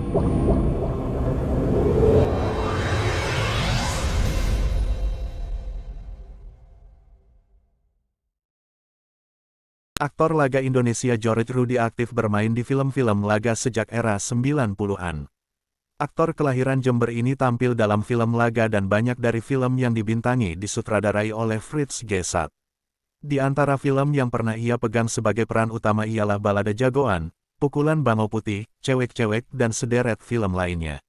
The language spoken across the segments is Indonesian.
Aktor laga Indonesia George Rudi aktif bermain di film-film laga sejak era 90-an. Aktor kelahiran Jember ini tampil dalam film laga dan banyak dari film yang dibintangi disutradarai oleh Fritz Gesat. Di antara film yang pernah ia pegang sebagai peran utama ialah Balada Jagoan, Pukulan Bangau Putih, Cewek-Cewek dan sederet film lainnya.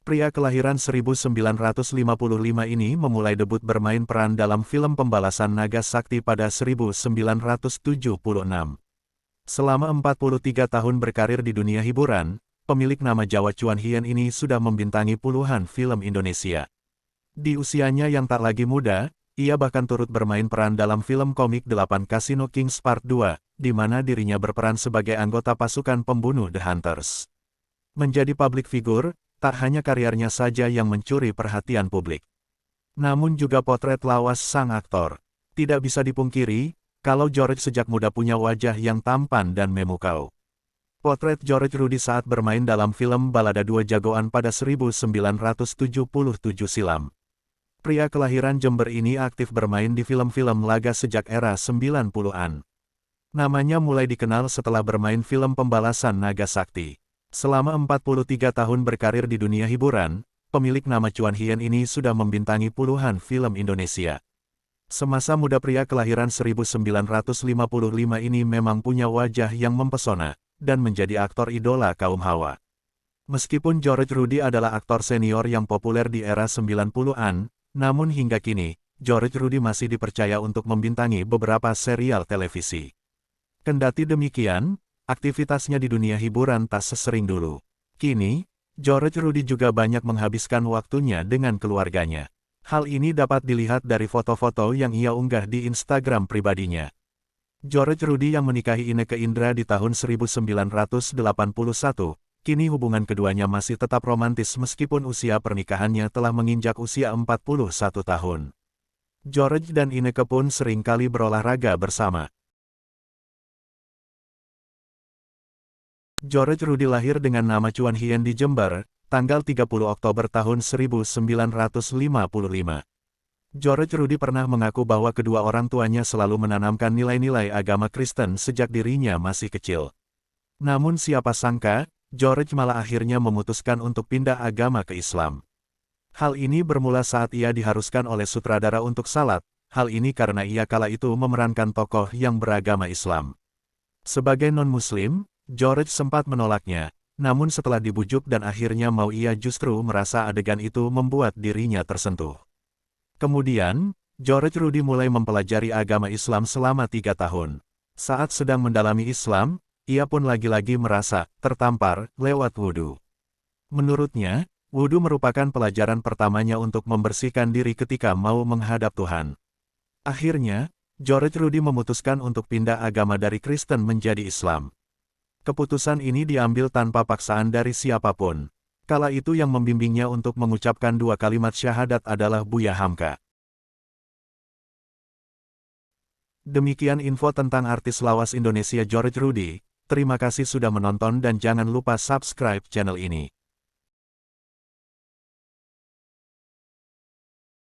Pria kelahiran 1955 ini memulai debut bermain peran dalam film Pembalasan Naga Sakti pada 1976. Selama 43 tahun berkarir di dunia hiburan, pemilik nama Jawa Chuan Hien ini sudah membintangi puluhan film Indonesia. Di usianya yang tak lagi muda, ia bahkan turut bermain peran dalam film komik 8 Casino Kings Part 2, di mana dirinya berperan sebagai anggota pasukan pembunuh The Hunters. Menjadi publik figur, tak hanya karyanya saja yang mencuri perhatian publik. Namun juga potret lawas sang aktor. Tidak bisa dipungkiri, kalau George sejak muda punya wajah yang tampan dan memukau. Potret George Rudi saat bermain dalam film Balada Dua Jagoan pada 1977 silam. Pria kelahiran Jember ini aktif bermain di film-film laga sejak era 90-an. Namanya mulai dikenal setelah bermain film Pembalasan Naga Sakti. Selama 43 tahun berkarir di dunia hiburan, pemilik nama Chuan Hien ini sudah membintangi puluhan film Indonesia. Semasa muda pria kelahiran 1955 ini memang punya wajah yang mempesona, dan menjadi aktor idola kaum hawa. Meskipun George Rudi adalah aktor senior yang populer di era 90-an, namun hingga kini, George Rudi masih dipercaya untuk membintangi beberapa serial televisi. Kendati demikian, aktivitasnya di dunia hiburan tak sesering dulu. Kini, George Rudi juga banyak menghabiskan waktunya dengan keluarganya. Hal ini dapat dilihat dari foto-foto yang ia unggah di Instagram pribadinya. George Rudi yang menikahi Inneke Indra di tahun 1981, kini hubungan keduanya masih tetap romantis meskipun usia pernikahannya telah menginjak usia 41 tahun. George dan Inneke pun sering kali berolahraga bersama. George Rudi lahir dengan nama Chuan Hien di Jember, tanggal 30 Oktober tahun 1955. George Rudi pernah mengaku bahwa kedua orang tuanya selalu menanamkan nilai-nilai agama Kristen sejak dirinya masih kecil. Namun siapa sangka, George malah akhirnya memutuskan untuk pindah agama ke Islam. Hal ini bermula saat ia diharuskan oleh sutradara untuk salat, hal ini karena ia kala itu memerankan tokoh yang beragama Islam. Sebagai non-muslim, George sempat menolaknya, namun setelah dibujuk dan akhirnya mau ia justru merasa adegan itu membuat dirinya tersentuh. Kemudian, George Rudi mulai mempelajari agama Islam selama 3 tahun. Saat sedang mendalami Islam, ia pun lagi-lagi merasa tertampar lewat wudhu. Menurutnya, wudhu merupakan pelajaran pertamanya untuk membersihkan diri ketika mau menghadap Tuhan. Akhirnya, George Rudi memutuskan untuk pindah agama dari Kristen menjadi Islam. Keputusan ini diambil tanpa paksaan dari siapapun. Kala itu yang membimbingnya untuk mengucapkan 2 kalimat syahadat adalah Buya Hamka. Demikian info tentang artis lawas Indonesia George Rudi. Terima kasih sudah menonton dan jangan lupa subscribe channel ini.